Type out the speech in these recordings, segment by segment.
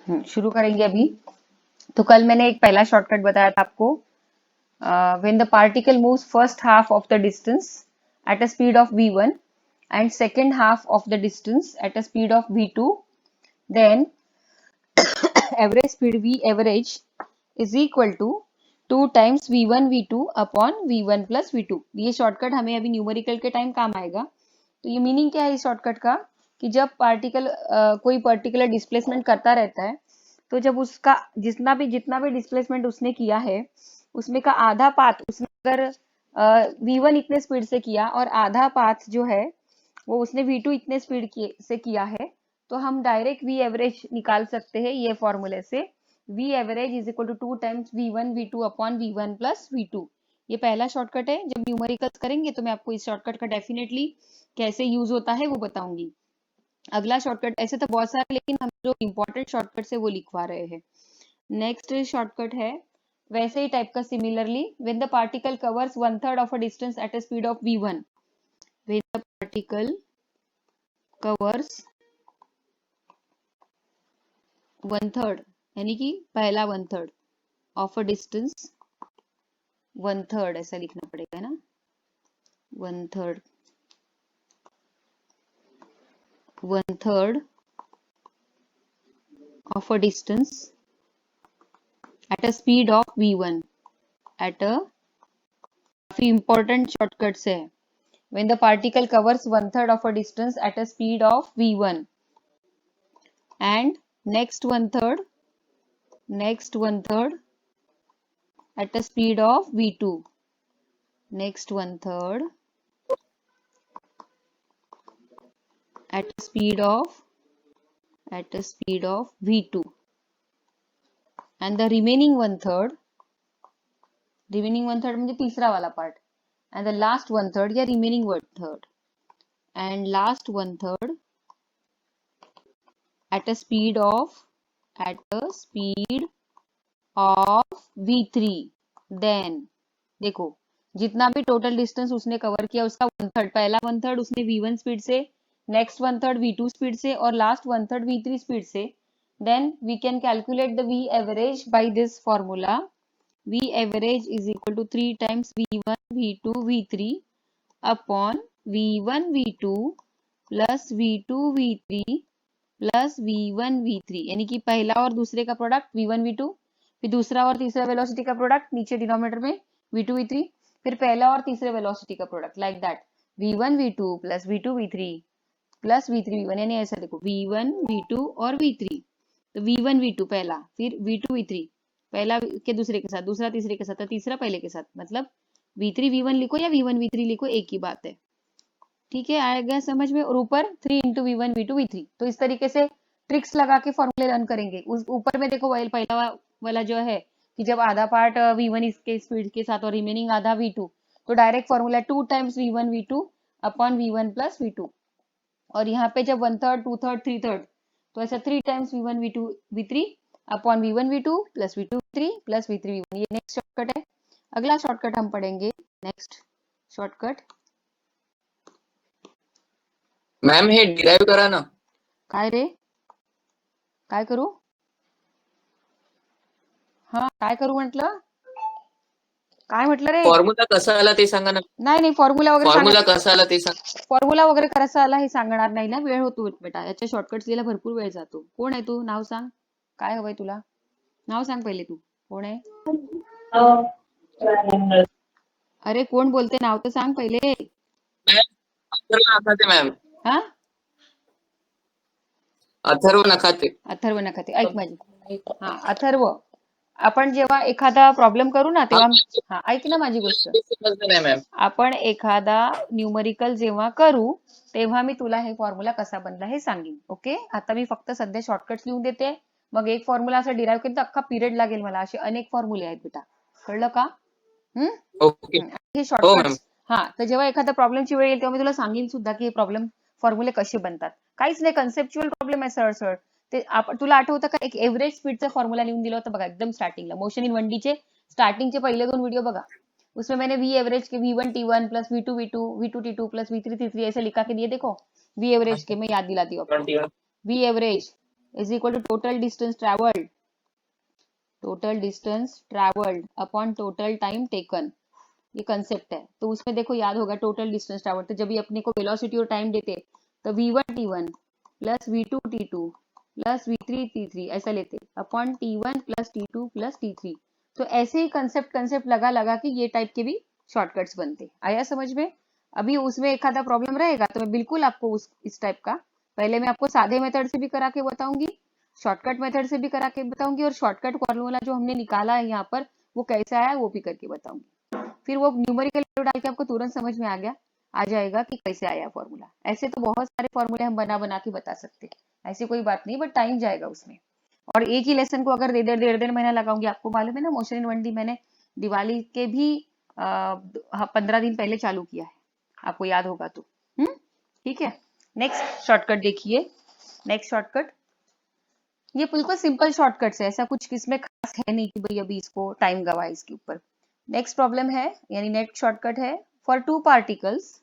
शुरू करेंगे अभी। तो कल मैंने एक पहला शॉर्टकट बताया था आपको। When the particle moves first half of the distance at a speed of v1 and second half of the distance at a speed of v2, then average speed v average is equal to 2 times v1 v2 upon v1 plus v2। ये shortcut हमें अभी numerical के time काम आएगा। तो ये meaning क्या है इस शॉर्टकट का कि जब पार्टिकल कोई पर्टिकुलर डिस्प्लेसमेंट करता रहता है, तो जब उसका जितना भी डिस्प्लेसमेंट उसने किया है उसमें का आधा पाथ उसने अगर v1 इतने स्पीड से किया और आधा पाथ जो है वो उसने v2 इतने स्पीड से किया है, तो हम डायरेक्ट v एवरेज निकाल सकते हैं ये फॉर्मूले से। v average is equal to 2 times v1 v2 upon v1 plus v2। ये पहला शॉर्टकट है। जब न्यूमेरिकल्स करेंगे तो मैं आपको इस शॉर्टकट का डेफिनेटली कैसे यूज होता है वो बताऊंगी। अगला शॉर्टकट, ऐसे तो बहुत सारे लेकिन हम जो इंपॉर्टेंट शॉर्टकट से वो लिखवा रहे हैं। नेक्स्ट शॉर्टकट है वैसे ही टाइप का similarly, when the particle covers 1/3 of a distance at a speed of v1, when the particle covers 1/3 यानी कि पहला 1/3 ऑफ अ डिस्टेंस, 1/3 ऐसा लिखना पड़ेगा ना, 1/3 of a distance at a speed of v1 at a काफी important shortcut से है। when the particle covers 1/3 of a distance at a speed of v1 and next 1/3 at a speed of v2, next 1/3 at a speed of v2 and the remaining 1/3 म्हणजे तीसरा वाला part, and the last 1/3 या remaining 1/3 and last 1/3 at a speed of v3। then देखो जितना भी total distance उसने cover किया उसका 1/3, पहला 1/3 उसने v1 स्पीड से, नेक्स्ट 1/3 v2 स्पीड से और लास्ट 1/3 v3 स्पीड से। then we can calculate the v average by this formula। v average is equal to 3 times v1 v2 v3 upon v1 v2 plus v2 v3 plus v1 v3, यानी कि पहला और दूसरे का product v1 v2, फिर दूसरा और तीसरा वेलोसिटी का प्रोडक्ट नीचे डिनोमिनेटर में v2 v3, फिर पहला और तीसरे वेलोसिटी का product, like that v1 v2 plus v2 v3 plus v3 v1, यानी ऐसा देखो v1 v2 और v3। तो v1 v2 पहला, फिर v2 v3 पहला के दूसरे के साथ, दूसरा तीसरे के साथ, तो तीसरा पहले के साथ, मतलब v3 v1 लिखो या v1 v3 लिखो एक ही बात है। ठीक है, आएगा समझ में। और ऊपर 3 इंटू v1 v2 v3। तो इस तरीके से ट्रिक्स लगा के फॉर्मूले रन करेंगे। उस ऊपर में देखो पहला वाला जो है कि जब आधा पार्ट v1 इसके स्पीड के साथ और रिमेनिंग आधा v2, तो direct formula 2 times v1 v2 upon v1 plus v2। और यहाँ पे जब 1/3 2/3 3/3, तो ऐसा 3 times v1 v2 v3 upon v1 v2 plus v2 v3 plus v3 v1। ये नेक्स्ट शॉर्टकट है। अगला शॉर्टकट हम पढ़ेंगे। नेक्स्ट शॉर्टकट, मॅम हे डिराइव करा ना। काय रे, काय करू? हा, काय करू म्हटलं? काय म्हटलं रे? फॉर्म्युला कसा आला ते सांगा ना। नाही फॉर्म्युला वगैरे फॉर्म्युला कसा आला ते सांग। फॉर्म्युला वगैरे कसा आला हे सांगणार नाही ना, वेळ होतो बेटा, याच्या शॉर्टकट्स लिहायला भरपूर वेळ जातो। कोण आहे तू? नाव सांग, काय हवंय तुला? नाव सांग पहिले, तू कोण आहे? अरे कोण बोलते, नाव तर सांग पहिले। अथर्व नखाते मॅम। हा, अथर्व नखाते। अथर्व नखाते, ऐक माझी। हा अथर्व, आपण जेव्हा एखादा प्रॉब्लेम करू ना तेव्हा, हा ऐक ना माझी गोष्ट, आपण एखादा न्यूमरिकल जेव्हा करू तेव्हा मी तुला हे फॉर्म्युला कसा बनला हे सांगेन। ओके, आता मी फक्त सध्या शॉर्टकट्स लिहून देते, मग एक फॉर्म्युला असा डिराइव्ह केला तर अख्खा पिरियड लागेल मला। असे अनेक फॉर्म्युले आहेत बेटा, कळलं का? हे शॉर्टकट्स, हा, तर जेव्हा एखादा प्रॉब्लेमची वेळ येईल तेव्हा मी तुला सांगेन सुद्धा की हे प्रॉब्लेम फॉर्म्युले कसे बनतात। काहीच नाही, कन्सेप्च्युअल प्रॉब्लेम आहे सरळ सरळ। ते तुला आठवतं का एक एव्हरेज स्पीडचा फॉर्म्युला लिहून दिला होता बघा एकदम स्टार्टिंगला, मोशन इन 1D चे स्टार्टिंगचे पहिले 2 वीडियो बघा, उसमें मैंने v एवरेज के v1 t1 plus v2 v2 v2 t2 plus v3 t3 ऐसे लिखा के दिए। देखो v एवरेज के मैं याद दिलाती हूँ आपको। v average is equal to total distance travelled, total distance travelled upon total time taken. ये कंसेप्ट है। तो उसमें देखो याद होगा टोटल डिस्टेंस ट्रेवल्ड, तो जब भी अपने को वेलोसिटी और टाइम देते तो v1t1 plus v2t2 plus v3t3 ऐसा लेते upon t1 plus t2 plus t3। तो ऐसे ही कंसेप्ट लगा लगा के ये टाइप के भी शॉर्टकट्स बनते। आया समझ में? अभी उसमें एक आधा प्रॉब्लम रहेगा तो मैं बिल्कुल आपको इस टाइप का पहले मैं आपको सादे मेथड से भी करा के बताऊंगी, शॉर्टकट मेथड से भी करा के बताऊंगी, और शॉर्टकट फॉर्मूला जो हमने निकाला है यहाँ पर वो कैसे आया वो भी करके बताऊंगी। फिर वो न्यूमेरिकल वैल्यू डाल के आपको तुरंत समझ में आ जाएगा कि कैसे आया फॉर्मूला। ऐसे तो बहुत सारे फॉर्मूले हम बना बना के बता सकते हैं, ऐसी कोई बात नहीं, बट टाइम जाएगा उसमें। और एक ही लेसन को अगर डेढ़ महीना लगाऊंगी, आपको मालूम है ना मोशन इन 1D मैंने दिवाली के भी 15 दिन पहले चालू किया है, आपको याद होगा तो। ठीक है, नेक्स्ट शॉर्टकट देखिए। नेक्स्ट शॉर्टकट ये बिल्कुल सिंपल शॉर्टकट्स है, ऐसा कुछ किसमें खास है नहीं कि भाई अभी इसको टाइम गवाए इसके ऊपर। नेक्स्ट प्रॉब्लम है यानी नेक्स्ट शॉर्टकट है for two particles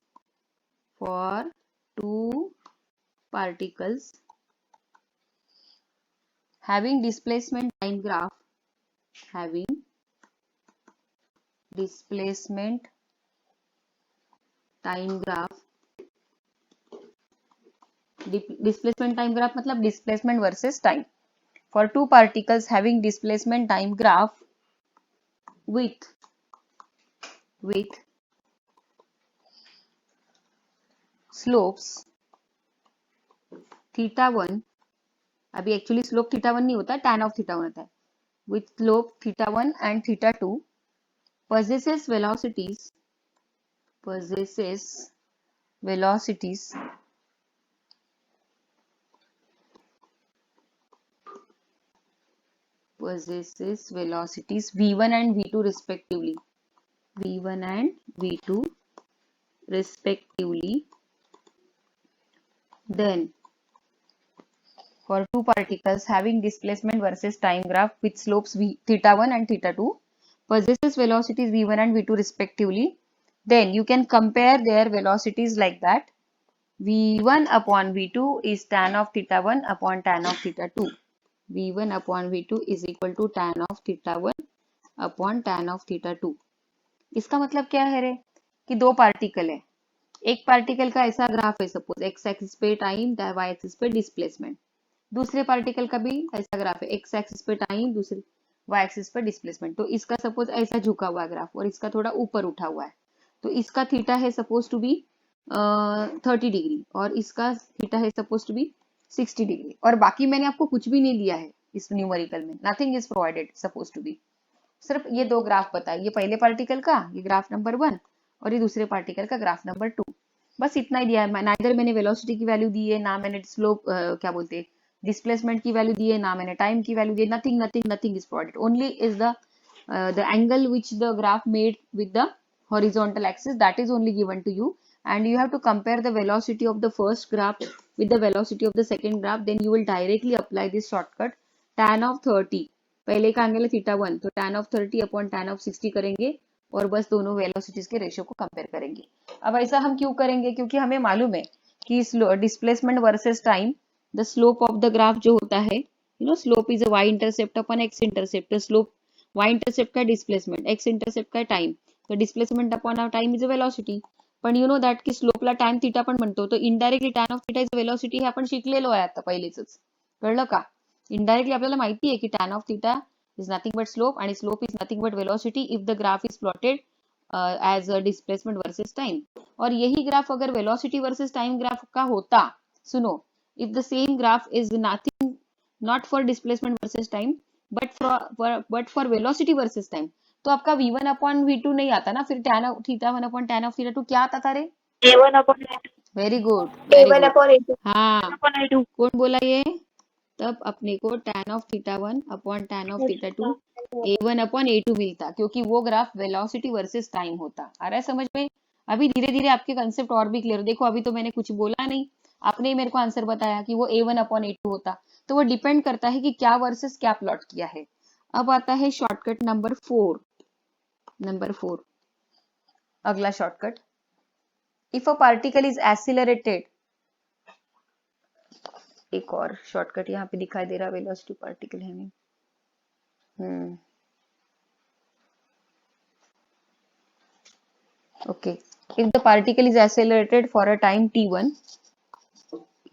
having displacement time graph displacement time graph मतलब displacement versus time for two particles having displacement time graph with slopes θ1, अभी एक्चुअली स्लोप θ1 नहीं होता, tan of θ1 होता है, with slope θ1 and θ2 possesses velocities v1 and v2 respectively, then for two particles having displacement versus time graph with slopes θ1 and θ2 possesses velocities v1 and v2 respectively, then you can compare their velocities like that. v1 upon v2 is tan of θ1 upon tan of θ2. v1 upon v2 is equal to tan of θ1 upon tan of θ2. इसका मतलब क्या है रे कि दो particle है, एक particle का ऐसा ग्राफ है सपोज एक्स एक्सिस पे टाइम, वाई एक्सिस पे डिस्प्लेसमेंट, दूसरे पार्टिकल का भी ऐसा ग्राफ है एक्स एक्सिस पे टाइम, दूसरे वाई एक्सिस पे डिस्प्लेसमेंट। तो इसका सपोज ऐसा झुका हुआ ग्राफ और इसका थोड़ा ऊपर उठा हुआ है, तो इसका थीटा है सपोज टू बी 30 डिग्री और इसका थीटा है सपोज टू बी 60 डिग्री, और बाकी मैंने आपको कुछ भी नहीं दिया है इस न्यूमेरिकल में, nothing is provided suppose to be, सिर्फ ये दो ग्राफ बताए, ये पहले पार्टिकल का ये ग्राफ नंबर 1 और ये दूसरे पार्टिकल का ग्राफ नंबर 2, बस इतना ही दिया है। नाइदर मैंने वेलोसिटी की वैल्यू दी है, ना मैंने स्लोप क्या बोलते हैं डिस्प्लेसमेंट की वैल्यू दी है, ना मैंने टाइम की वैल्यू दी है, nothing is provided, only is the angle which the graph made with the horizontal axis, that is only given to you, and you have to compare the velocity of the first graph with the velocity of the second graph, then you will directly apply this shortcut tan of 30, पहले का angle है θ1 तो tan of 30 upon tan of 60 करेंगे और बस दोनों velocities के ratio को कंपेयर करेंगे। अब ऐसा हम क्यों करेंगे, क्योंकि हमें मालूम है कि displacement versus time, the slope of the graph जो होता है, you know slope is a y intercept अपन x intercept, slope y intercept का डिस्प्लेसमेंट, एक्स इंटरसेप्ट का टाइम, तर displacement upon time is a velocity, पण यू नो दॅट की स्लोपला टाइम थिटा पण म्हणतो, तो indirectly tan of theta is velocity हे आपण शिकलेलो आहे आता पहिलेच, कळलं का? इनडायरेक्टली आपल्याला माहिती आहे की tan of theta is nothing but slope आणि slope is nothing but velocity if the graph is plotted as a displacement versus time. और यही ग्राफ अगर वेलोसिटी वर्सेस टाइम ग्राफ का होता, सुनो, if the same graph is nothing not for displacement versus time but for velocity versus time, तो आपका v1 upon v2 नहीं आता ना, फिर tan of θ1 upon tan of θ2 क्या आता था रे? A1 upon A2. Very good A1 upon A2. हाँ, upon A2. कौन बोला ये? तब अपने को tan of θ1 upon tan of θ2 A1 upon A2 मिलता, क्योंकि वो ग्राफ वेलोसिटी वर्सेस टाइम होता। आ रहा है समझ में? अभी धीरे धीरे आपके कंसेप्ट और भी क्लियर, देखो अभी तो मैंने कुछ बोला नहीं, आपने ही मेरे को आंसर बताया कि वो A1 अपॉन A2 होता, तो वो डिपेंड करता है कि क्या वर्सेस क्या प्लॉट किया है। अब आता है शॉर्टकट नंबर 4, अगला shortcut, if a particle is accelerated एक और शॉर्टकट यहाँ पे दिखाई दे रहा, velocity particle Hamming. Okay. If the particle is accelerated for a time t1,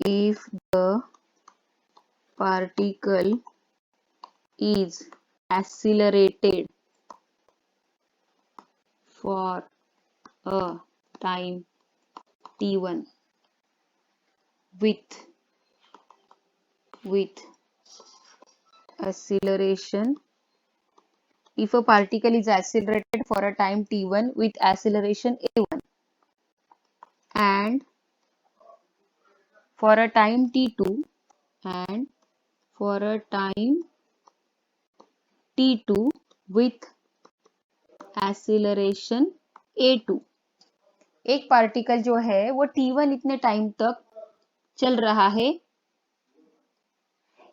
if the particle is accelerated for a time t1 with acceleration, if a particle is accelerated for a time t1 with acceleration a1 and for a time t2 and for a time t2 with acceleration a2, एक particle जो है वो t1 इतने time तक चल रहा है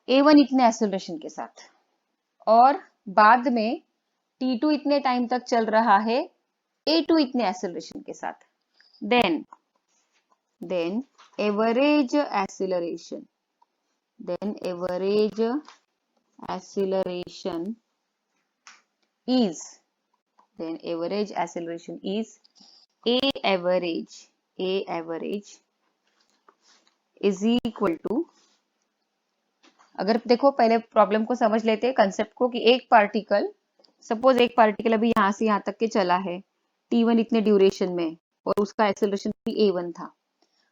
a1 इतने एक्सेलरेशन के साथ, और बाद में t2 इतने टाइम तक चल रहा है a2 इतने एक्सेलरेशन के साथ, then average acceleration is a average is equal to, अगर देखो पहले प्रॉब्लम को समझ लेते हैं, कंसेप्ट को, कि एक पार्टिकल, सपोज एक पार्टिकल अभी यहाँ से यहाँ तक के चला है t1 इतने ड्यूरेशन में और उसका एक्सेलरेशन भी a1 था,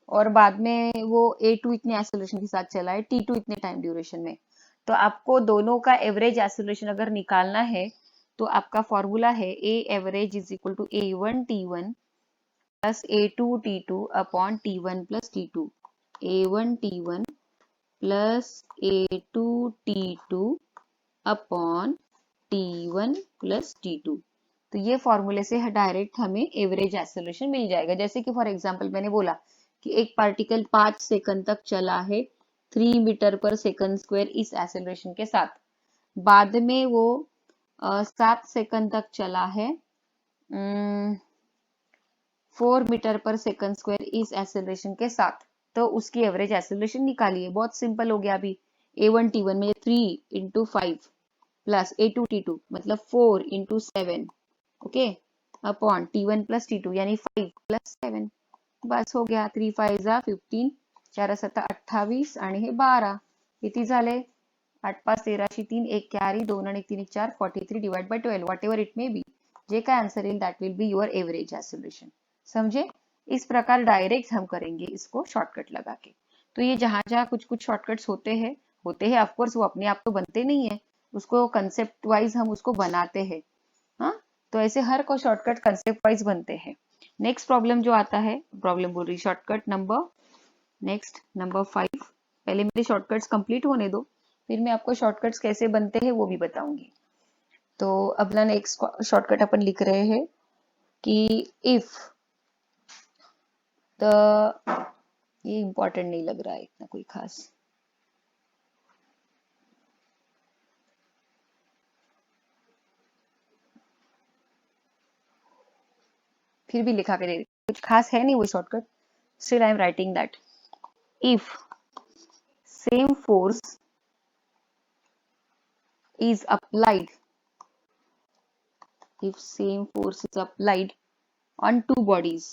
और बाद में वो a2 इतने एक्सेलरेशन के साथ चला है t2 इतने टाइम ड्यूरेशन में, तो आपको दोनों का एवरेज एक्सेलरेशन अगर निकालना है तो आपका फॉर्मूला है a average is equal to a1 t1 plus a2 t2 upon t1 plus t2, a1 t1 plus a2 t2 upon t1 plus t2। तो ये फॉर्मूले से डायरेक्ट हमें एवरेज एक्सेलरेशन मिल जाएगा। जैसे कि फॉर एग्जांपल मैंने बोला कि एक पार्टिकल 5 सेकंड तक चला है 3 मीटर पर सेकंड स्क्वायर इस एक्सेलरेशन के साथ, बाद में वो 7 सेकंड तक चला है 4 मीटर पर सेकंड स्क्वायर इस एक्सेलरेशन के साथ, तो उसकी एवरेज एक्सेलरेशन निकालिए। बहुत सिंपल हो गया। अभी a1 t1 में 3 इंटू 5 प्लस a2 t2 मतलब 4 into 7, okay, upon t1 plus t2 यानी 5 प्लस 7, बस हो गया। 3 5 जा 15, 4 7 28 आणि हे 12, किती झाले? 8 5 13 3, 1 कॅरी, 2 आणि 3 4, 43 divide by 12, whatever it may be, जे काय आंसर येईल that will be your average acceleration. समझे? इस प्रकार डायरेक्ट हम करेंगे इसको शॉर्टकट लगा के। तो ये जहां जहां कुछ कुछ शॉर्टकट्स होते हैं ऑफकोर्स, वो अपने आप तो बनते नहीं है, उसको कंसेप्ट वाइज हम उसको बनाते हैं। हाँ, तो ऐसे हर को शॉर्टकट कंसेप्ट वाइज बनते हैं। नेक्स्ट प्रॉब्लम जो आता है, प्रॉब्लम बोल रही शॉर्टकट नंबर, नेक्स्ट नंबर 5। पहले मेरे शॉर्टकट्स कंप्लीट होने दो, फिर मैं आपको शॉर्टकट्स कैसे बनते हैं वो भी बताऊंगी। तो अपना नेक्स्ट शॉर्टकट अपन लिख रहे हैं कि इफ द, ये इंपॉर्टेंट नहीं लग रहा है इतना कोई खास, फिर भी लिखा के दे, कुछ खास है नहीं वो shortcut, still I am writing that. If same force is applied on two bodies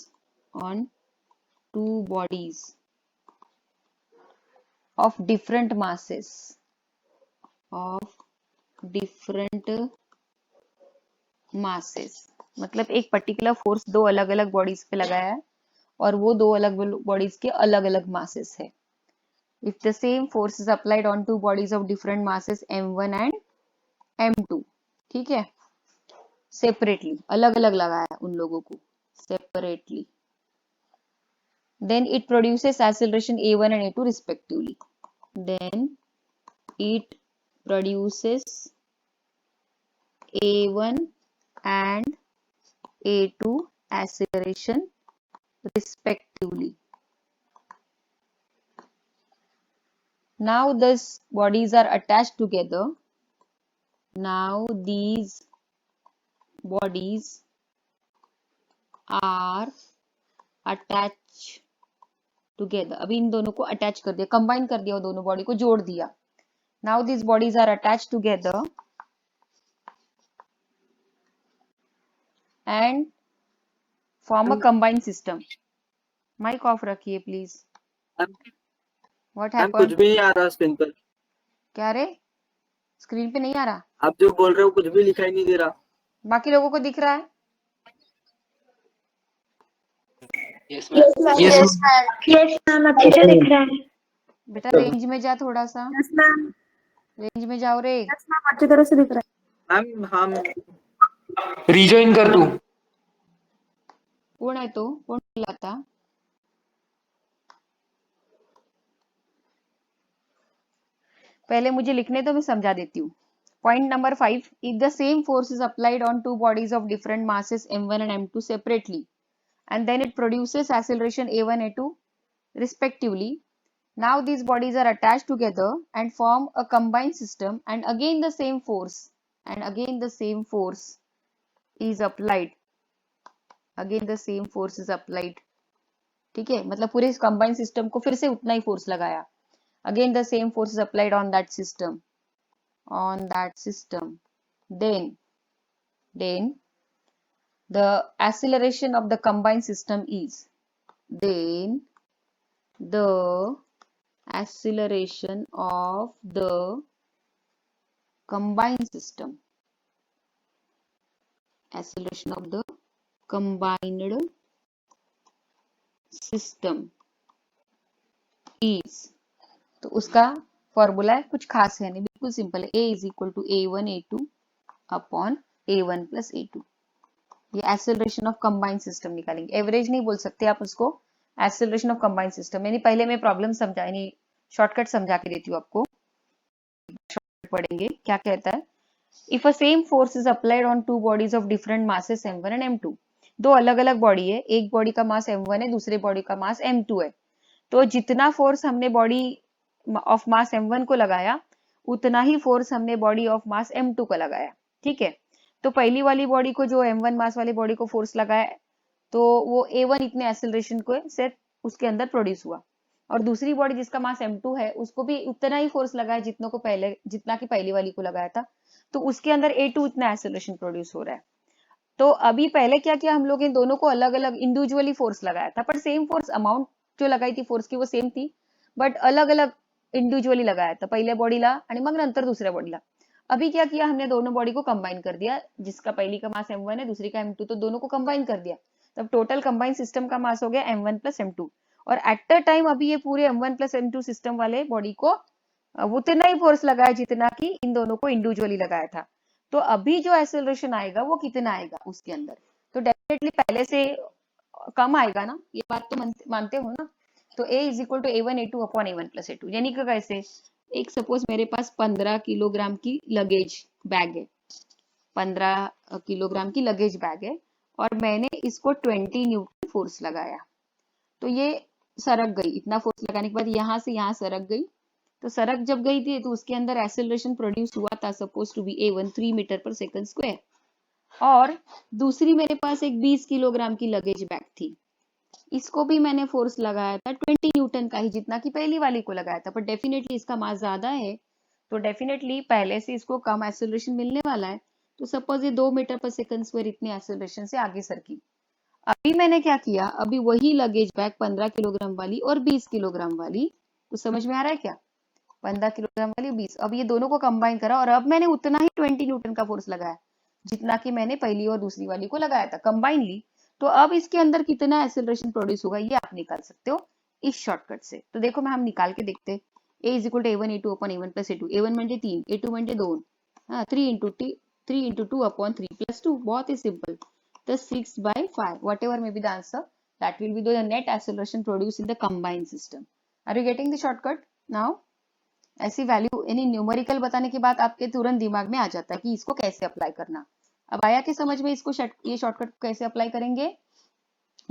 of different masses मतलब एक पर्टिकुलर फोर्स दो अलग अलग बॉडीज पे लगाया है और वो दो अलग बॉडीज के अलग अलग मासेस है। If the same force is applied on two bodies of different masses m1 and m2, ठीक है, सेपरेटली, अलग अलग लगाया उन लोगों को separately, then it produces acceleration a1 and a2 respectively. Then it produces a1 and a2 acceleration respectively. Now these bodies are attached together. Now these bodies are attached together, अभी इन दोनों को अटैच कर दिया, कंबाइन कर दिया, वो दोनों body को जोड़ दिया. Now this bodies are attach together and form a combined system. Mike off रखिए प्लीज. व्हाट मैम कुछ हैपेंड? भी नहीं आ रहा स्क्रीन पर. क्या रे, स्क्रीन पे नहीं आ रहा? आप जो बोल रहे हो कुछ भी दिखाई नहीं दे रहा. बाकी लोगों को दिख रहा है? Yes yes ma'am. Ma'am. Yes yes ma'am, अच्छे से दिख रहा है. बेटा रेंज में जा, थोड़ा सा यस मैम. रेंज में जाओ रे. यस मैम, अच्छी तरह से दिख रहा है. मैम हाँ रिजॉइन कर तू. कोण आहे तो, कोण बोलला आता? पहले मुझे लिखने तो मैं समझा देती हूँ. Point number 5, if the same force is applied on two bodies of different masses m1 and m2 separately and then it produces acceleration a1 a2 respectively, now these bodies are attached together and form a combined system, and again the same force is applied. Again the same force is applied. ठीक है, मतलब पूरे combined system को फिर से उतना ही force लगाया. Again the same force is applied on that system. Then the acceleration of the combined system is तो उसका फॉर्मूला है, कुछ खास है नहीं, बिल्कुल सिंपल है. A is equal to A1 A2 upon A1 plus A2. ये एक्सेलरेशन ऑफ कंबाइंड सिस्टम निकालेंगे. एवरेज नहीं बोल सकते आप उसको, एक्सेलरेशन ऑफ कंबाइंड सिस्टम. यानी पहले मैं प्रॉब्लम समझा, यानी शॉर्टकट समझा के देती हूँ आपको. पढ़ेंगे क्या कहता है. If a same force is applied on two bodies of different masses m1 and m2. दो अलग अलग बॉडी है, एक बॉडी का मास m1 है, दूसरे बॉडी का मास m2 है. तो जितना फोर्स हमने बॉडी ऑफ मास m1 को लगाया, उतना ही फोर्स हमने बॉडी ऑफ मास m2 को लगाया. ठीक है, तो पहली वाली बॉडी को जो m1 मास वाली बॉडी को फोर्स लगाया, तो वो a1 इतने एक्सेलरेशन को से उसके अंदर प्रोड्यूस हुआ, और दूसरी बॉडी जिसका मास m2 है उसको भी उतना ही फोर्स लगाया जितना कि पहली वाली को लगाया था, तो उसके अंदर a2 इतना एक्सेलरेशन प्रोड्यूस हो रहा है. तो अभी पहले क्या किया हम लोग, इन दोनों को अलग अलग इंडिविजुअली फोर्स लगाया था, पर सेम फोर्स, अमाउंट जो लगाई थी फोर्स की वो सेम थी, बट अलग अलग इंडिविजुअली लगाया था. पहले बॉडीला आणि मग नंतर दुसऱ्या बॉडीला. अभी क्या किया हमने, दोनों बॉडी को कंबाइन कर दिया, जिसका पहली का मास m1 है, दूसरी का m2, तो दोनों को कंबाइन कर दिया. तब टोटल कंबाइन सिस्टम का मास हो गया m1 प्लस m2. और एट अ टाइम अभी ये पूरे m1 प्लस m2 सिस्टम वाले बॉडी को उतना ही फोर्स लगाया जितना कि इन दोनों को इंडिविजुअली लगाया था. तो अभी जो एक्सेलरेशन आएगा वो कितना आएगा उसके अंदर, तो डेफिनेटली पहले से कम आएगा ना, ये बात तो मानते हो ना. तो A is equal to A1 A2 upon A1 plus A2. यानी कि कैसे, एक सपोज मेरे पास 15 किलोग्राम की लगेज बैग है, 15 किलोग्राम की लगेज बैग है, और मैंने इसको 20 न्यूटन फोर्स लगाया, तो ये सरक गई. इतना फोर्स लगाने के बाद यहाँ से यहाँ सरक गई. तो सरक जब गई थी तो उसके अंदर एक्सेलरेशन प्रोड्यूस हुआ था, suppose to be A1 3 metre पर सेकंड स्क्वायर. और दूसरी मेरे पास एक 20 किलोग्राम की लगेज बैग थी, इसको भी मैंने फोर्स लगाया था 20 न्यूटन का ही, जितना कि पहली वाली को लगाया था, पर डेफिनेटली इसका मास ज्यादा है, तो डेफिनेटली पहले से इसको कम एक्सेलरेशन मिलने वाला है. तो सपोज ये 2 मीटर पर सेकंड स्क्वायर इतने एक्सेलरेशन से आगे सरकी. अभी मैंने क्या किया, अभी वही लगेज बैग 15 किलोग्राम वाली और 20 किलोग्राम वाली, कुछ समझ में आ रहा है क्या, 15 किलोग्राम वाली 20, अब ये दोनों को कंबाइन करा, और अब मैंने उतना ही 20 न्यूटन का फोर्स लगाया जितना कि मैंने पहली और दूसरी वाली को लगाया था कंबाइनली. तो अब इसके अंदर कितना एक्सेलरेशन प्रोड्यूस होगा ये आप निकाल सकते हो इस शॉर्टकट से. तो देखो मैं हम निकाल के देखते. A is equal to A1 A2 upon A1 plus A2. A1 म्हणजे 3, A2 म्हणजे 2, 3 इंटू 2 अपॉन 3 प्लस 2. बहुत ही सिंपल. तो 6/5, whatever may be the answer, that will be the net acceleration produced in the combined system. Are you getting the shortcut now? ऐसी value यानी numerical बताने के बाद आपके तुरंत दिमाग में आ जाता है कि इसको कैसे अप्लाई करना. अब आया कि समझ में इसको ये शॉर्टकट कैसे अप्लाई करेंगे.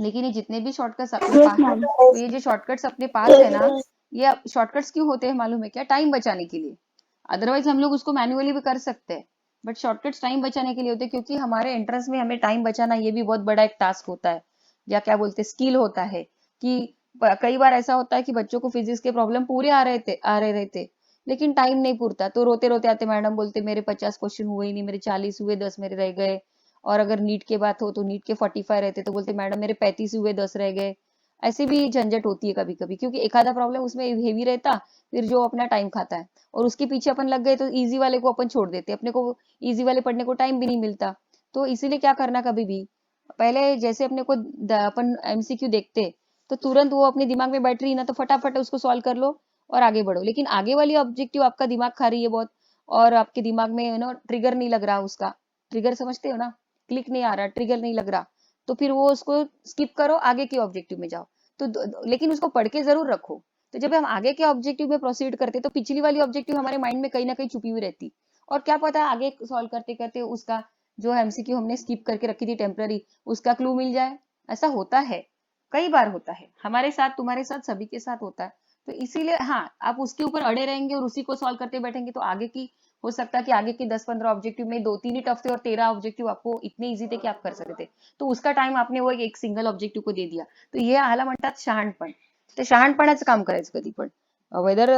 लेकिन ये जितने भी शॉर्टकट्स अपने पास, तो ये जो शॉर्टकट्स अपने पास है ना, ये शॉर्टकट्स क्यों होते हैं मालूम है क्या, टाइम बचाने के लिए. अदरवाइज हम लोग उसको मैन्युअली भी कर सकते हैं, बट शॉर्टकट्स टाइम बचाने के लिए होते हैं, क्योंकि हमारे एंट्रेंस में हमें टाइम बचाना ये भी बहुत बड़ा एक टास्क होता है, या क्या बोलते हैं स्किल होता है, कि कई बार ऐसा होता है कि बच्चों को फिजिक्स के प्रॉब्लम पूरे आ रहे रहते, लेकिन टाइम नहीं पूरता, तो रोते रोते आते, मैडम बोलते मेरे 50 क्वेश्चन हुए ही नहीं, मेरे 40 हुए, 10 मेरे रह गए। और अगर नीट के बात हो तो नीट के 45 रहते, तो बोलते मैडम मेरे 35 हुए, 10 रह गए। ऐसी भी झंझट होती है कभी कभी, क्योंकि एक आधा प्रॉब्लम उसमें हेवी रहता, फिर जो अपना टाइम खाता है, और उसके पीछे अपन लग गए तो इजी वाले को अपन छोड़ देते, अपने को इजी वाले पढ़ने को टाइम भी नहीं मिलता। तो इसीलिए क्या करना, कभी भी पहले जैसे अपने को अपन एमसीक्यू देखते, तो तुरंत वो अपने दिमाग में बैठ रही है ना, तो फटाफट उसको सॉल्व कर लो और आगे बढ़ो। लेकिन आगे वाली ऑब्जेक्टिव आपका दिमाग खा रही है बहुत, और आपके दिमाग में ट्रिगर नहीं लग रहा उसका, ट्रिगर समझते हो ना, क्लिक नहीं आ रहा, ट्रिगर नहीं लग रहा, तो फिर वो उसको स्किप करो, आगे के ऑब्जेक्टिव में जाओ। तो लेकिन उसको पढ़ के जरूर रखो। तो जब हम आगे के ऑब्जेक्टिव में प्रोसीड करते, तो पिछली वाली ऑब्जेक्टिव हमारे माइंड में कहीं ना कहीं छुपी हुई रहती, और क्या पता आगे सॉल्व करते करते उसका जो एमसीक्यू हमने स्किप करके रखी थी टेम्पररी, उसका क्लू मिल जाए। ऐसा होता है, कई बार होता है, हमारे साथ, तुम्हारे साथ, सभी के साथ होता है। तो इसीलिए हाँ, आप उसके ऊपर अड़े रहेंगे और उसी को सॉल्व करते बैठेंगे, तो आगे की हो सकता है कि आगे के 10-15 ऑब्जेक्टिव में 2-3 ही टफ थे और 13 ऑब्जेक्टिव आपको इतने इजी थे कि आप कर सकते थे। तो उसका टाइम आपने वो एक सिंगल ऑब्जेक्टिव को दे दिया, तो हे ह्याला म्हणतात शहाणपण. ते शहाणपणाचं काम करायचं कधी पण, वेदर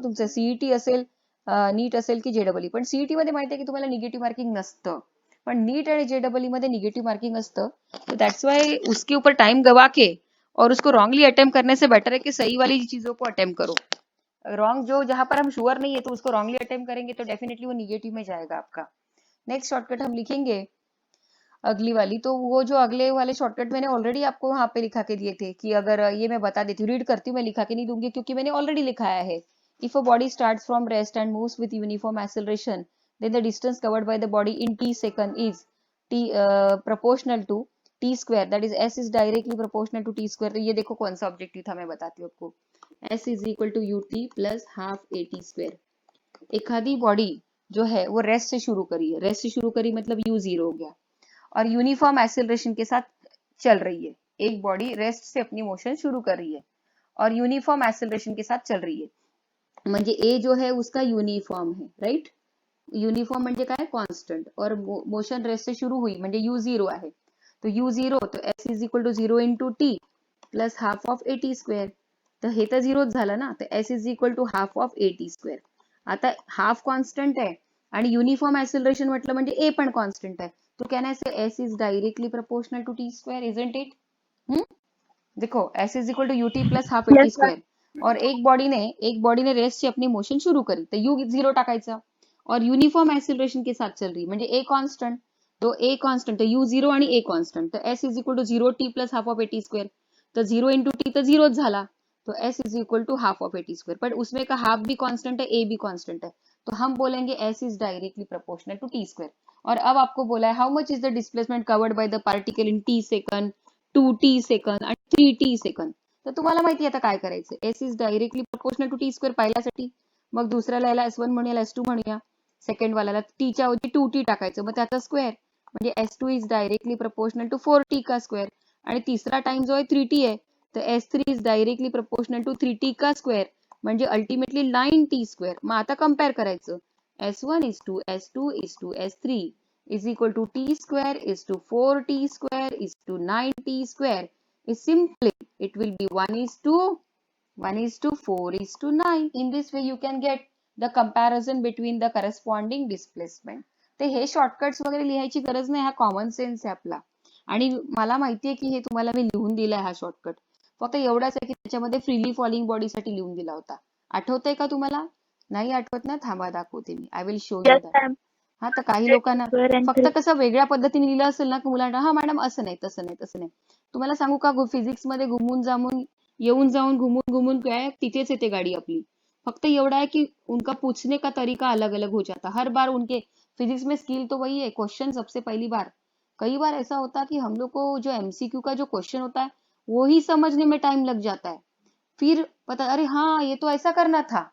तुमचं सीईटी असेल, नीट असेल की जेडबलई. पण सीईटी मध्ये माहिती आहे की तुम्हाला निगेटिव्ह मार्किंग नसतं, पण नीट आणि जेडबलई मध्ये निगेटिव्ह मार्किंग असतं. तो दैट्स वाई उसके ऊपर टाइम गवा के और उसको रॉन्गली अटेम्प्ट करने से बेटर है कि सही वाली चीजों को अटेम्प्ट करो। रॉन्ग जो जहां पर हम श्योर नहीं है, तो उसको रॉन्गली अटेम्प्ट करेंगे तो डेफिनेटली वो निगेटिव में जाएगा आपका। नेक्स्ट शॉर्टकट हम लिखेंगे अगली वाली, तो वो जो अगले वाले शॉर्टकट मैंने ऑलरेडी आपको वहां पे लिखा के दिए थे, कि अगर ये मैं बता देती हूँ, रीड करती हूँ, मैं लिखा के नहीं दूंगी क्योंकि मैंने ऑलरेडी लिखाया है। If a body starts from rest and moves with uniform acceleration, then the distance covered by the body in t second is t proportional to t square, that is s is directly proportional to t square। तो ये देखो कौन सा objective था, मैं बताती हूँ आपको। s is equal to ut plus half at square। एखादी बॉडी जो है वो रेस्ट से शुरू करी है, रेस्ट से शुरू करी मतलब u जीरो हो गया, और यूनिफॉर्म एक्सेलरेशन के साथ चल रही है। एक बॉडी रेस्ट से अपनी मोशन शुरू कर रही है और यूनिफॉर्म एक्सेलरेशन के साथ चल रही है, म्हणजे ए जो है उसका यूनिफॉर्म है, राइट। युनिफॉर्म म्हणजे काय, कॉन्स्टंट, और मोशन रेस्ट से शुरू हुई म्हणजे यू झिरो आहे, तो यू झिरो, तो s is equal to zero into t plus half of a t square, तर हे तर झिरोच झालं ना, तर s is equal to half of a t square. आता हाफ कॉन्स्टंट आहे आणि युनिफॉर्म एक्सेलरेशन म्हटलं म्हणजे ए पण कॉन्स्टंट आहे, तो कहना है s is directly proportional to t square, isn't it. देखो s is equal to u t plus half a t Yes, ma'am. Square, और एक बॉडी ने रेस्ट से अपनी मोशन शुरू करी, तो यू झिरो टाकायचा, और यूनिफॉर्म एक्सेलरेशन के साथ चल रही म्हणजे ए कॉन्स्टंट, तो ए कॉन्स्टंट, तो यू झिरो आणि ए कॉन्स्टंट, तो s is equal to zero t plus half of a t square, तो झिरो इंटू टी तो झिरोच झाला, तो s is equal to half of a t square, but उसमें का हाफ भी कॉन्स्टेंट है, ए भी कॉन्स्टेंट है, तो हम बोलेंगे s is directly proportional to t square. और अब आपको बोला है how much is the displacement covered by the particle in t second, 2t second आणि 3t सेकंद। तर तुम्हाला माहिती आता काय करायचं, s is directly proportional to t square पहिल्यासाठी, मग दुसऱ्याला याला एस वन म्हणूया, एस टू म्हणूया, सेकंड वाल्याला टीच्या ऐवजी 2t टाकायचं, मग त्याचा स्क्वेअर म्हणजे s two is directly proportional to 4t का स्क्वेअर, आणि तिसरा टाइम जो आहे 3t आहे, तर s three is directly proportional to 3t का स्क्वेअर, म्हणजे अल्टिमेटली 9t स्क्वेअर। मग आता कम्पेअर करायचं, s one is to s two is to s three is equal to t square is to 4t square is to 9t square is simply it will be 1 is to 4 is to 9। In this way you can get the comparison between the corresponding displacement। ते हे shortcuts वगैरे लिहायची गरज नाही, हा common sense आहे आपला, आणि मला माहितीये की हे तुम्हाला मी लिहून दिलाय हा शॉर्टकट, फक्त एवढाच आहे की त्याच्यामध्ये फ्रीली फॉलिंग बॉडी साठी लिहून दिला होता। आठवतंय का तुम्हाला? नाही आठवत ना, थांबा दाखवते मी, I will show you Yes, that. ma'am. हा, तर काही लोकांना Square and फक्त 3. कसं वेगळ्या पद्धतीने लिहिलं असेल ना, की मुलांना हा मॅडम असं नाही तसं नाही तसं नाही। तुम्हाला सांगू का, फिजिक्स मध्ये घुमून जाऊन येऊन जाऊन घुमून घुमून काय तिथेच येते गाडी आपली। फक्त एवढा है कि उनका पूछने का तरीका अलग अलग हो जाता, हर बार उनके फिजिक्स में स्किल तो वही है, क्वेश्चन सबसे पहली बार। कई बार ऐसा होता है कि हम लोग को जो एमसीक्यू का जो क्वेश्चन होता है वो ही समझने में टाइम लग जाता है, फिर पता अरे हाँ ये तो ऐसा करना था,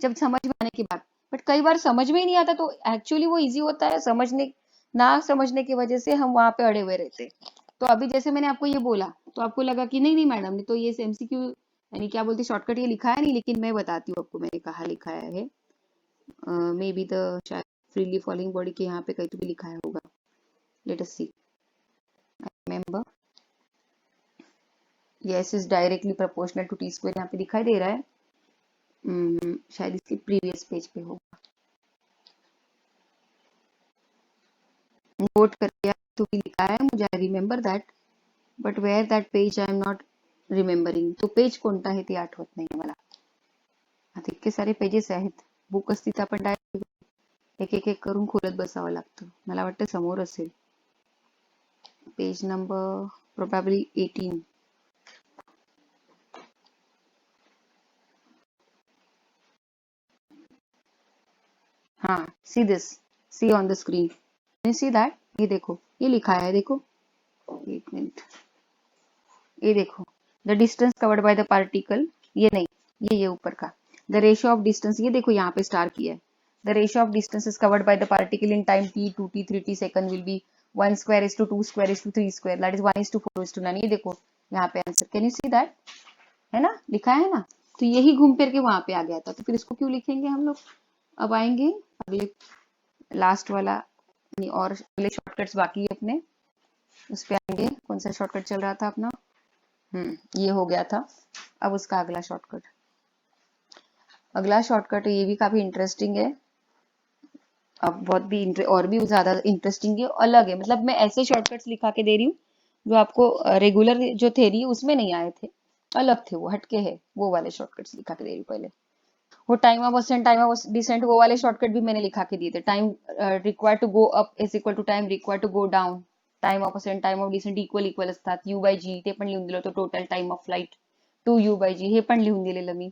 जब समझ में आने के बाद। बट कई बार समझ में ही नहीं आता, तो एक्चुअली वो इजी होता है, समझने ना समझने की वजह से हम वहां पे अड़े हुए रहते। तो अभी जैसे मैंने आपको ये बोला, तो आपको लगा कि नहीं नहीं मैडम ने तो ये एमसीक्यू यानी क्या बोलते शॉर्टकट ये लिखा है नहीं, लेकिन मैं बताती हूँ आपको मैंने कहा लिखाया है, मे बी द शायद फ्रीली फॉलिंग बॉडी के यहाँ पे कहीं तो भी लिखाया होगा, let us see, I remember, s is directly proportional to t square, यहाँ पे दिखाई दे रहा है। शायद इसके प्रीवियस पेज पे होगा, नोट करके तो भी लिखा है मुझे, I remember that, but where that page I am not remembering. तो पेज कोणता आहे ते आठवत नाही मला. आता इतके सारे पेजेस आहेत, बुक असती तर आपण डायरेक्ट एक एक एक करून खोलत बसावं लागतं. मला वाटतं समोर असेल पेज नंबर प्रोबॅबली 18. हाँ, see this, see on the screen, you see that, ये देखो, ये लिखा है, देखो, एक मिनट, ये देखो, the distance covered by the particle, ये नहीं, ये ऊपर का, द रेशियो ऑफ डिस्टेंस, ये देखो यहाँ पे स्टार किया है, the ratio of distance is covered by the particle in time t 2t 3t second will be 1 square is to 2 square is to 3 square, that is 1 is to 4 is to 9. ये देखो यहाँ पे answer, can you see that, है ना, लिखा है ना. तो यही घूम फिर के वहां पे आ गया था, तो फिर इसको क्यों लिखेंगे हम लोग. अब आएंगे अगले लास्ट वाला, यानी और अगले शॉर्टकट्स बाकी है अपने, उस पे आएंगे. कौन सा शॉर्टकट चल रहा था अपना, ये हो गया था. अब उसका अगला शॉर्टकट, ये भी काफी इंटरेस्टिंग है. अब बहुत भी और भी ज्यादा इंटरेस्टिंग है, अलग है, मतलब मैं ऐसे शॉर्टकट्स लिखा के दे रही हूँ जो आपको रेगुलर जो थ्योरी है उसमें नहीं आए थे, अलग थे, वो हटके है, वो वाले शॉर्टकट्स लिखा के दे रही हूँ पहले. वो time of ascent, time of descent, वो वाले शॉर्टकट भी मैंने लिखा के दिए थे. Time required to go up is equal to time required to go down, time of ascent time of descent equal असतात, u बाय g ते पण लिहून दिलं होतं, total time of flight 2u by g हे पण लिहून दिलेलं मी.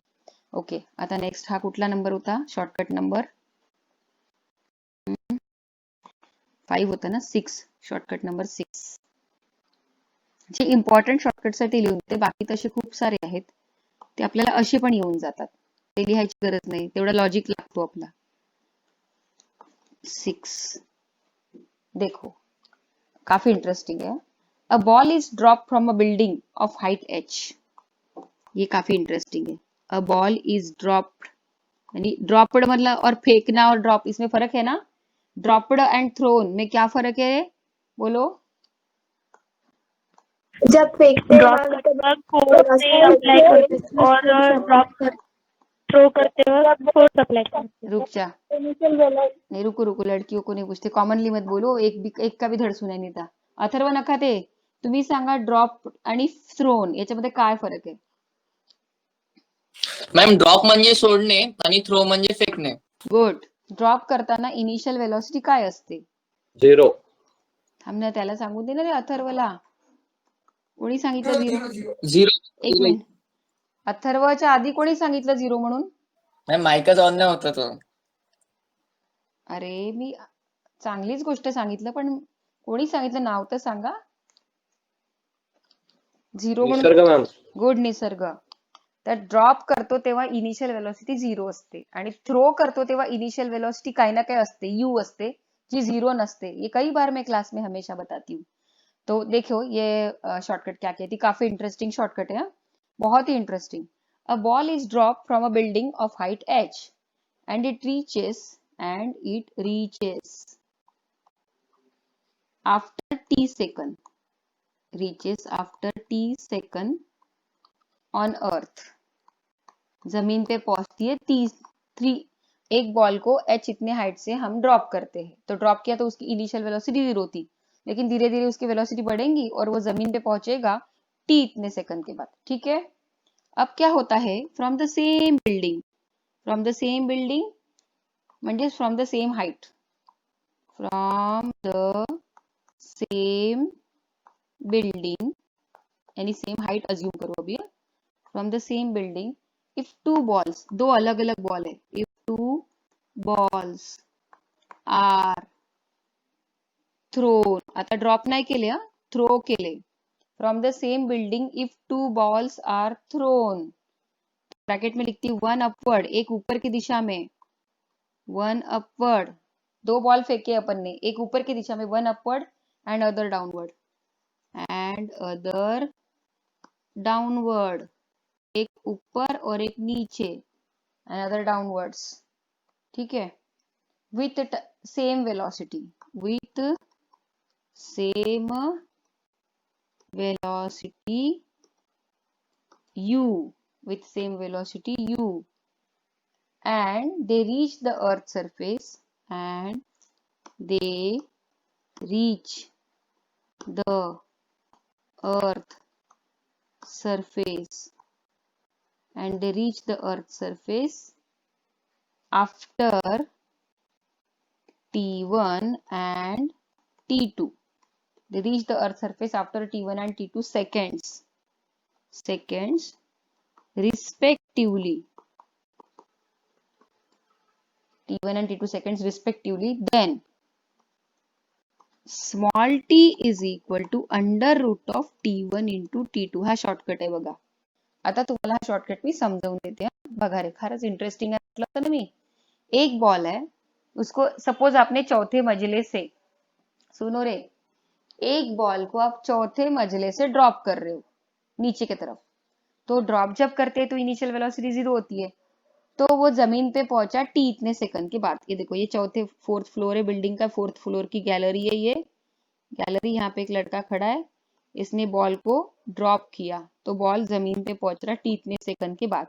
ओके, आता नेक्स्ट हा कुठला नंबर होता, शॉर्टकट नंबर 5 होता ना, 6, शॉर्टकट नंबर 6. जे इम्पॉर्टंट शॉर्टकट्स आहे ते लिहून देते, बाकी तसे खूप सारे आहेत, ते आपल्याला असे पण येऊन जातात, ते लिहायची गरज नाही, तेवढा लॉजिक लागतो आपला. 6 देखो, काफी इंटरेस्टिंग है. अ ball is drop from a building of height h, ये काफी इंटरेस्टिंग है. अ बॉल इज ड्रॉप्ड, यानी ड्रॉप्ड मतलब और फेंकना और ड्रॉप, इसमें फर्क है ना. ड्रॉप्ड एंड थ्रोन में क्या फर्क है, बोलो. जब फेंकते ड्रॉप वक्त करते वक्त फोर्स से अप्लाई करते हैं और ड्रॉप थ्रो करते वक्त फोर्स अप्लाई करते रुक जा, हैं. नहीं रुको रुको, लड़कियों को नहीं पूछते, कॉमनली मत बोलो, एक का भी धड सुनाई नाही था. अथर्व नखाते, तुम्ही सांगा ड्रॉप आणि थ्रोन याच्यामध्ये काय फरक आहे. मॅम ड्रॉप म्हणजे सोडणे आणि थ्रो म्हणजे फेकणे. गुड. ड्रॉप करताना इनिशियल वेलोसिटी काय असते, 0. थांब ना, त्याला सांगू दे ना रे अथर्वला, कोणी सांगितलं 0. 0. एक मिनिट, अथर्वच्या आधी कोणी सांगितलं 0 म्हणून. मॅम माईकच ऑन नाही होता तो. अरे मी चांगलीच गोष्ट सांगितलं, पण कोणी सांगितलं नाव तर सांगा. 0 म्हणून. निसर्ग मॅम. गुड, निसर्ग. तर ड्रॉप करतो तेव्हा इनिशियल वेलोसिटी 0 असते, आणि थ्रो करतो तेव्हा इनिशियल वेलोसिटी काही ना काही असते, u असते, जी 0 नसते. ये कई बार मैं क्लास में हमेशा बताती हूँ. तो देखो ये शॉर्टकट क्या कहती, काफी इंटरेस्टिंग शॉर्टकट है, बहुत ही interesting. A ball is drop from a building of height h and it reaches after t second, reaches after t second on earth, जमीन पे पहुंचती है 3, एक बॉल को h इतने हाइट से हम ड्रॉप करते हैं, तो ड्रॉप किया तो उसकी इनिशियल वेलोसिटी 0 थी, लेकिन धीरे धीरे उसकी वेलोसिटी बढ़ेगी और वो जमीन पे पहुंचेगा t इतने सेकंड के बाद. ठीक है. अब क्या होता है, फ्रॉम द सेम बिल्डिंग म्हणजे from the same height, from the same building, यानी सेम हाइट अज्यूम करो अभी, from the same building, if 2 balls, 2 अलग अलग बॉल है, इफ 2 बॉल्स आर थ्रोन, आता ड्रॉप नाही केले, थ्रो केले, from the same building if 2 balls are thrown, bracket में लिखती 1 अपवर्ड, एक ऊपर की दिशा में, 1 अपवर्ड, 2 बॉल फेंके अपन ने, एक ऊपर की दिशा में 1 अपवर्ड एंड अदर डाउनवर्ड, एक ऊपर और एक नीचे, एंड अदर डाउनवर्ड्स. ठीक है. With same velocity, u with same velocity u, and they reach the earth surface, and they reach the earth surface, and they reach the earth surface after t1 and t2. They reach the earth surface after t1 and t2 seconds respectively. t1 and t2 seconds respectively. Then small t is equal to under root of t1 into t2. हा shortcut आहे बघा. आता तुम्हाला हा shortcut मी समजावून देते. बघा रे, खरंच इंटरेस्टिंग आहे म्हटलं तर मी. एक बॉल है, उसको सपोज आपने चौथे मंजिले से, सुनो रे, एक बॉल को आप चौथे मंजिले से ड्रॉप कर रहे हो नीचे की तरफ. तो ड्रॉप जब करते हैं तो इनिशियल वेलोसिटी 0 होती है. तो वो जमीन पे पहुंचा टी इतने सेकंड के बाद. ये देखो, ये चौथे फोर्थ फ्लोर है बिल्डिंग का, फोर्थ फ्लोर की गैलरी है. ये गैलरी, यहाँ पे एक लड़का खड़ा है, इसने बॉल को ड्रॉप किया तो बॉल जमीन पे पहुंच रहा टी इतने सेकंड के बाद.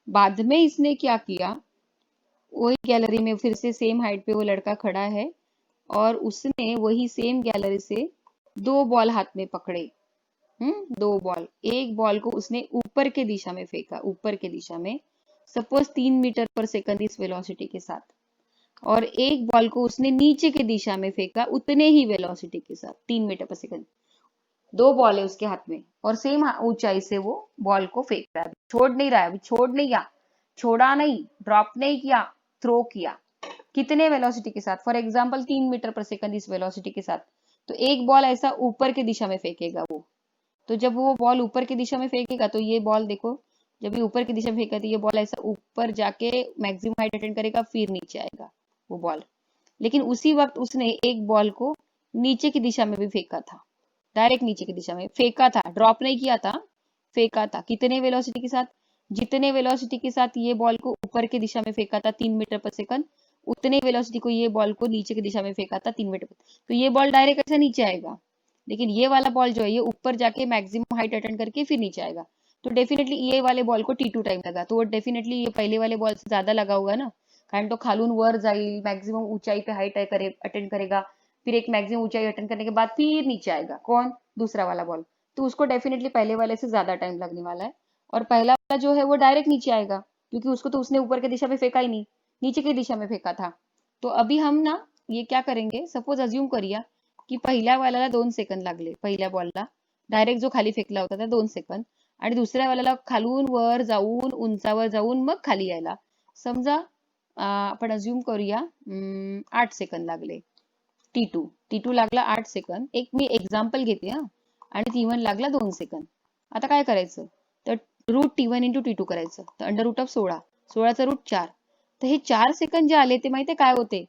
बाद में इसने क्या किया, वही गैलरी में फिर से सेम हाइट पे वो लड़का खड़ा है और उसने वही सेम गैलरी से 2 बॉल हाथ में पकड़े. 2 बॉल. एक बॉल को उसने ऊपर के दिशा में फेंका, ऊपर के दिशा में, सपोज 3 मीटर पर सेकंड इस वेलोसिटी के साथ, और एक बॉल को उसने नीचे के दिशा में फेंका उतने ही वेलोसिटी के साथ 3 मीटर पर सेकंड. 2 बॉल है उसके हाथ में और सेम ऊंचाई से वो बॉल को फेंक रहा है. छोड़ नहीं रहा है, अभी छोड़ नहीं गया, छोड़ा नहीं, ड्रॉप नहीं किया, थ्रो किया. कितने वेलोसिटी के साथ? फॉर एग्जाम्पल 3 मीटर पर सेकंड इस वेलोसिटी के साथ. तो एक बॉल ऐसा ऊपर की दिशा में फेंकेगा वो. तो जब वो बॉल ऊपर की दिशा में फेंकेगा तो ये बॉल देखो, जब ये ऊपर की दिशा में फेंका तो ये बॉल ऐसा ऊपर जाके मैक्सिमम हाइट अटेंड करेगा, फिर नीचे आएगा वो बॉल. लेकिन उसी वक्त उसने एक बॉल को नीचे की दिशा में भी फेंका था, डायरेक्ट नीचे की दिशा में फेंका था, ड्रॉप नहीं किया था, फेंका था. कितने वेलोसिटी के साथ? जितने वेलोसिटी के साथ ये बॉल को ऊपर की दिशा में फेंका था 3 मीटर पर सेकंड, उतने वेलोसिटी को ये बॉल को नीचे की दिशा में फेंका था 3 मीटर पर. तो ये बॉल डायरेक्ट ऐसे नीचे आएगा. लेकिन ये वाला बॉल जो है ये ऊपर जाके मैक्सिमम हाइट अटेंड करके फिर नीचे आएगा. तो डेफिनेटली ये वाले बॉल को t2 टाइम लगा, तो वो डेफिनेटली ये पहले वाले बॉल से ज्यादा लगा होगा ना, कारण तो खालून वर जाईल, मैक्सिमम ऊंचाई पे हाइट अटेंड करेगा, फिर एक मैक्सिमम ऊंचाई अटेंड करने के बाद फिर नीचे आएगा. कौन? दूसरा वाला बॉल. तो उसको डेफिनेटली पहले वाले से ज्यादा टाइम लगने वाला है. और पहला वाला जो है वो डायरेक्ट नीचे आएगा, क्योंकि उसको तो उसने ऊपर की दिशा में फेंका ही नहीं, नीचे की दिशा में फेंका था. तो अभी हम ना ये क्या करेंगे, सपोज अज्यूम करूया की पहिल्या वाल्याला 2 सेकंद लागले, पहिल्या बॉलला डायरेक्ट जो खाली फेकला होता त्या 2 सेकंद, आणि दुसऱ्या वाल्याला खालून वर जाऊन उंचावर जाऊन मग खाली यायला समजा आपण अज्यूम करूया 8 सेकंद लागले. T2 लागला 8 सेकंद. एक मी एक्झाम्पल घेते हा. आणि T1 लागला 2 सेकंद. आता काय करायचं, तर रूट T1 इंटू T2 करायचं. तर अंडर रूट ऑफ 16, 16चा रूट 4. तर हे 4 सेकंड जे आले ते माहितीये काय होते,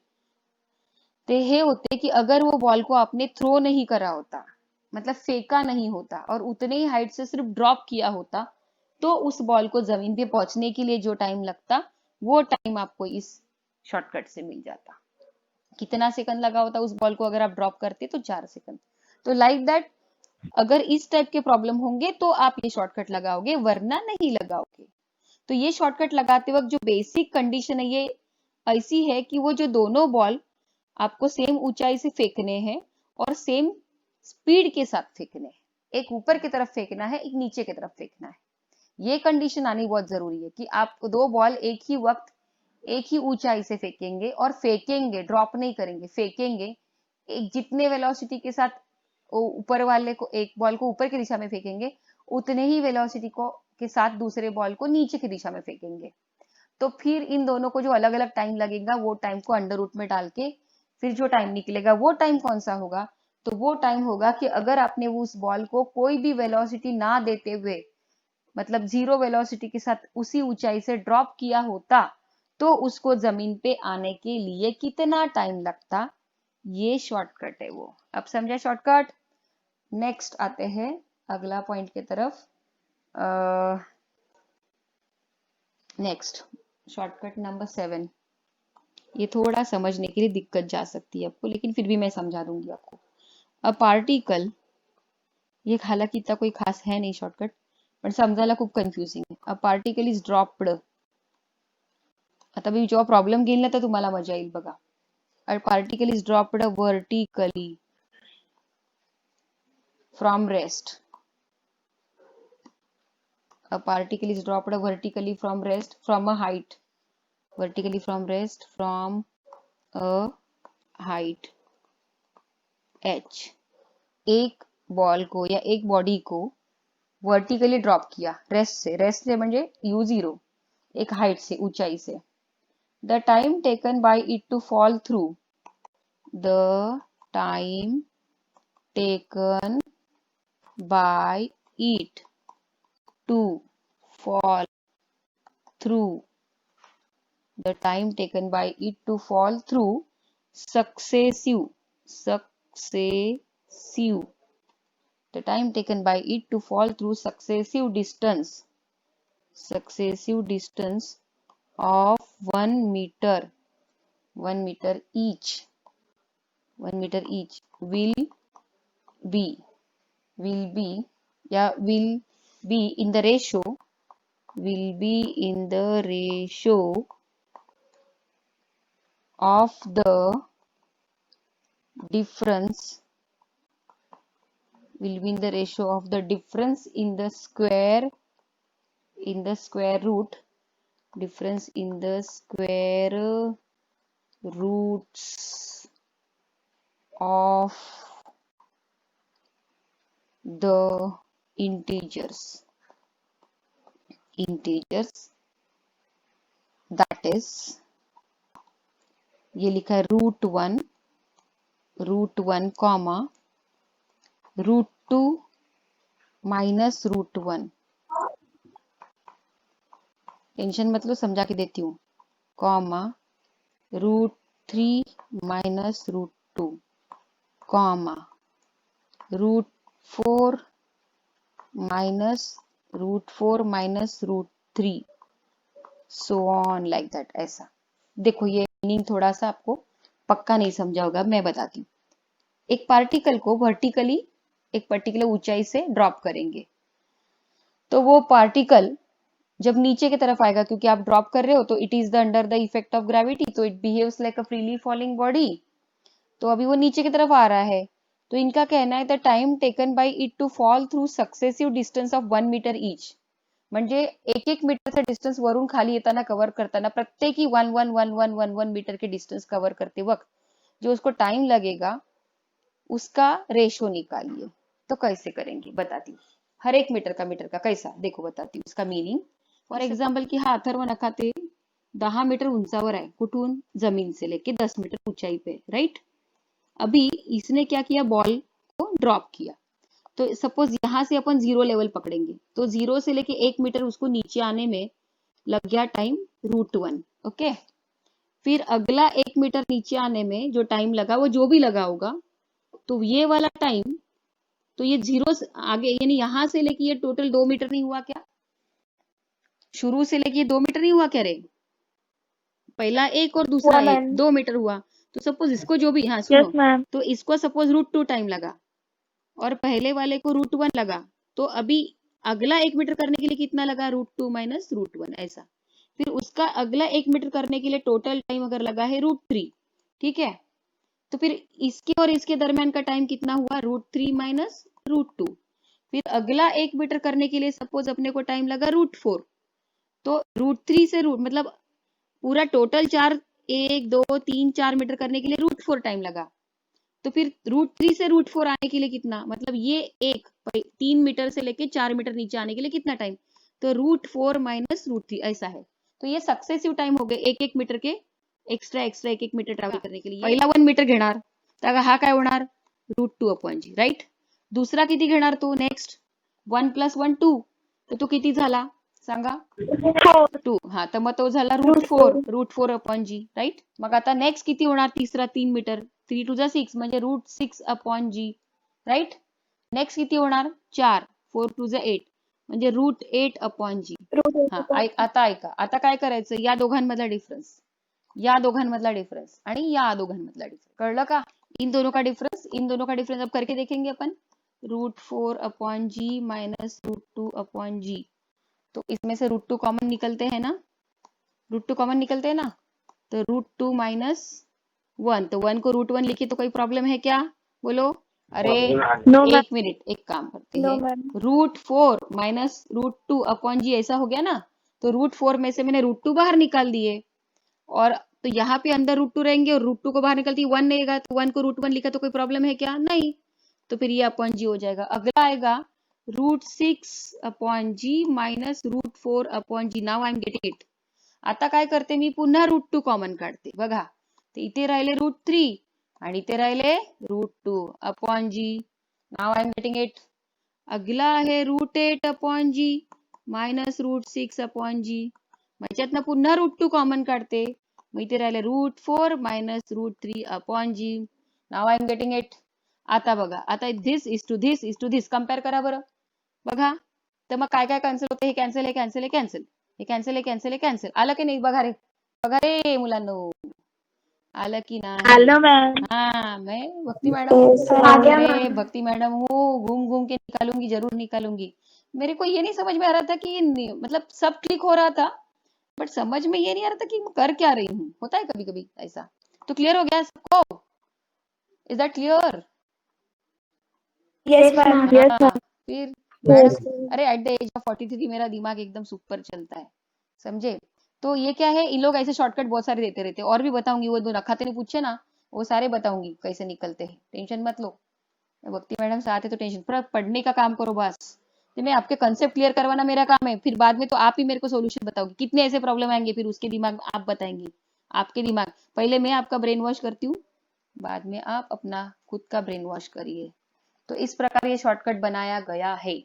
ते हे होते कि अगर वो बॉल को आपने थ्रो नहीं करा होता, मतलब फेंका नहीं होता और उतने ही हाइट से सिर्फ ड्रॉप किया होता, तो उस बॉल को जमीन पे पहुंचने के लिए जो टाइम लगता वो टाइम आपको इस शॉर्टकट से मिल जाता. कितना सेकंड लगा होता उस बॉल को अगर आप ड्रॉप करते तो 4 सेकंड. तो लाइक दैट, अगर इस टाइप के प्रॉब्लम होंगे तो आप ये शॉर्टकट लगाओगे, वरना नहीं लगाओगे. तो ये शॉर्टकट लगाते वक्त जो बेसिक कंडीशन है ये ऐसी है कि वो जो दोनों बॉल आपको सेम ऊंचाई से फेंकने हैं और सेम स्पीड के साथ फेंकने हैं. एक ऊपर की तरफ फेंकना है, एक नीचे की तरफ फेंकना है. ये कंडीशन आनी बहुत जरूरी है कि आप 2 बॉल एक ही वक्त एक ही ऊंचाई से फेंकेंगे और फेंकेंगे, ड्रॉप नहीं करेंगे, फेंकेंगे. एक जितने वेलोसिटी के साथ ऊपर वाले को, एक बॉल को ऊपर की दिशा में फेंकेंगे, उतने ही वेलोसिटी को के साथ दूसरे बॉल को नीचे की दिशा में फेंकेंगे. तो फिर इन दोनों को जो अलग अलग टाइम लगेगा वो टाइम को अंडर रूट में डाल के फिर जो टाइम निकलेगा वो टाइम कौन सा होगा, तो वो टाइम होगा कि अगर आपने उस बॉल को कोई भी वेलोसिटी ना देते हुए, मतलब 0 वेलोसिटी के साथ उसी ऊंचाई से ड्रॉप किया होता, तो उसको जमीन पे आने के लिए कितना टाइम लगता. ये शॉर्टकट है वो. अब समझा शॉर्टकट. नेक्स्ट आते हैं अगला पॉइंट की तरफ. Next shortcut number 7. ये थोड़ा समझने के लिए दिक्कत जा सकती है आपको, लेकिन फिर भी मैं समझा दूंगी आपको. अ पार्टिकल, ये हालांकि इतना कोई खास है नहीं शॉर्टकट, पण समजायला खूप कन्फ्युजिंग आहे. A particle is dropped. आता मी जेव्हा प्रॉब्लेम घेईल ना तर तुम्हाला मजा येईल बघा. A particle is dropped vertically from rest. A particle is dropped vertically from rest from a height. Vertically from rest from a height h. एक बॉल को या एक बॉडी को वर्टिकली ड्रॉप किया रेस्ट से म्हणजे u0 एक हाइट से ऊंचाई से. The time taken by it to fall through. The time taken by it to fall through. The time taken by it to fall through successive. The time taken by it to fall through successive distance of 1 meter each will be in the ratio of the difference in the square root roots of the integers. That is, ये लिखा है √1 comma √2 minus √1. Tension मतलब समझा के देती हूँ. Comma √3 minus √2 comma √4 minus √3 so on like that. ऐसा देखो, ये मीनिंग थोड़ा सा आपको पक्का नहीं समझा होगा, मैं बताती हूँ. एक पार्टिकल को वर्टिकली एक पर्टिकुलर ऊंचाई से ड्रॉप करेंगे तो वो पार्टिकल जब नीचे की तरफ आएगा, क्योंकि आप ड्रॉप कर रहे हो तो it is the under the effect of gravity, तो it behaves like a freely falling body. तो अभी वो नीचे की तरफ आ रहा है, तो इनका कहना है the time taken by it to fall through successive distance of 1 metre each. म्हणजे एक एक मीटरचा डिस्टन्स वरून खाली येताना कव्हर करताना प्रत्येकी 1 मीटर के डिस्टेंस कवर करते वक्त जो उसको टाइम लगेगा उसका रेशो निकालिए. तो कैसे करेंगे बताती हूँ. हर एक मीटर का कैसा देखो बताती हूँ उसका मीनिंग. फॉर एग्जाम्पल की हा अथर्व नखाते 10 मीटर उंचावर आहे. कुठून? जमीन से लेके 10 मीटर ऊंचाई पे. राइट. अभी इसने क्या किया, बॉल को ड्रॉप किया. तो सपोज यहाँ से अपन 0 लेवल पकड़ेंगे तो 0 से लेके 1 मीटर उसको नीचे आने में लग गया टाइम √1. ओके. फिर अगला 1 मीटर नीचे आने में जो टाइम लगा वो जो भी लगा होगा, तो ये वाला टाइम, तो ये 0 से आगे यानी यहां से लेके ये टोटल 2 मीटर नहीं हुआ क्या? शुरू से लेके 2 मीटर नहीं हुआ क्या रे? पहला 1 और दूसरा 1 2 मीटर हुआ. तो सपोज इसको जो भी, हाँ यस सुनो, मैम. तो इसको सपोज √2 टाइम लगा और पहले वाले को √1 लगा, तो अभी अगला 1 मीटर करने के लिए कितना लगा? √2 माइनस √1. ऐसा. फिर उसका अगला 1 मीटर करने के लिए टोटल टाइम अगर लगा है √3. ठीक है. तो फिर इसके और इसके दरमियान का टाइम कितना हुआ? √3 माइनस √2. फिर अगला 1 मीटर करने के लिए सपोज अपने को टाइम लगा √4. तो √3 से मतलब पूरा टोटल 1 2 3 4 मीटर करने के लिए √4 टाइम लगा. तो फिर √3 से √4 आने के लिए कितना, मतलब ये 3 मीटर से लेके 4 मीटर नीचे आने के लिए कितना टाइम? तो √4 माइनस √3. ऐसा है. तो ये सक्सेसिव टाइम हो गए एक एक मीटर के एक्स्ट्रा 1 मीटर ट्रॅव्हल करने के लिए. पहिला 1 मीटर घेणार तर हा काय होणार? √2/g. राइट. दूसरा किती घेणार तू? नेक्स्ट 1 + 1 2. तर तो किती झाला सांगा? 2. हा, तर मग तो झाला √4/g. राइट. मग आता नेक्स्ट किती होणार? तिसरा 3 मीटर. 3 to the 6 म्हणजे √6/g. राइट. नेक्स्ट किती होणार? 4. 4 to the 8 म्हणजे √8/g. हा, आता ऐका. आता काय करायचं? या दोघांमधला डिफरन्स, या दोघांमधला डिफरन्स आणि या दोघांमधला डिफरन्स. कळलं का? इन दोनों का डिफरन्स अब करके देखेंगे अपन. √4 अपॉन जी माइनस √2 अपॉन जी। तो इसमें से √2 कॉमन निकलते हैं ना, √2 कॉमन निकलते हैं ना, तो √2 माइनस 1, तो 1 को √1 लिखी तो कोई प्रॉब्लम है क्या? बोलो। अरे नो मैम। एक मिनट, एक काम करते नो हैं, मैम। √4 माइनस √2 अपॉन जी ऐसा हो गया ना, तो √4 में से मैंने √2 बाहर निकाल दिए, और तो यहाँ पे अंदर √2 रहेंगे और √2 को बाहर निकलती 1 रहेगा, तो 1 को √1 लिखा तो कोई प्रॉब्लम है क्या? नहीं। तो फिर ये अपॉन जी हो जाएगा। अगला आएगा √6 upon g minus √4 upon g. Now I am getting it. आता काय करते मी, पुन्हा √2 कॉमन काढते बघा, तर इथे राहिले √3 आणि इथे राहिले √2 upon g. Now I am getting it. अगला आहे √8 upon g minus √6 upon g, मग याच्यातनं पुन्हा √2 कॉमन काढते, मग इथे राहिले √4 minus √3 upon g. Now I am getting it. आता बघा, आता this is to this is to this compare करा बरं बघा, तर मग काय काय कॅन्सल होते, हे कॅन्सल, हे कॅन्सल, हे कॅन्सल, हे कॅन्सल, हे कॅन्सल, हे कॅन्सल, आलं की नाही? बघा रे मुलांनो, आलं की नाही? Hello ma'am. हाँ, मैं भक्ति मैडम Yes, आ गया अरे मैम। भक्ति मैडम हूँ, घूम घूम के निकालूंगी, जरूर निकालूंगी। मेरे को ये नहीं समझ में आ रहा था कि मतलब सब क्लिक हो रहा था, बट समझ में ये नहीं आ रहा था कि मैं कर क्या रही हूँ। होता है कभी कभी ऐसा। तो क्लियर हो गया सबको? Is that clear? Yes ma'am. Yes हाँ, मैम। फिर यस मैडम, अरे एट द एज ऑफ 43 मेरा दिमाग एकदम सुपर चलता है, समझे? तो ये क्या है, इन लोग ऐसे शॉर्टकट बहुत सारे देते रहते हैं, और भी बताऊंगी, वो 2 नखाते ने पूछे ना, वो सारे बताऊंगी कैसे निकलते हैं, टेंशन मत लो। भक्ति मैडम साथ है तो टेंशन, पूरा पढ़ने का काम करो बस। तो मैं आपके कंसेप्ट क्लियर करवाना मेरा काम है, फिर बाद में तो आप ही मेरे को सोल्यूशन बताओगे, कितने ऐसे प्रॉब्लम आएंगे फिर उसके दिमाग में आप बताएंगी। आपके दिमाग, पहले मैं आपका ब्रेन वॉश करती हूँ, बाद में आप अपना खुद का ब्रेन वॉश करिए। तो इस प्रकार ये शॉर्टकट बनाया गया है।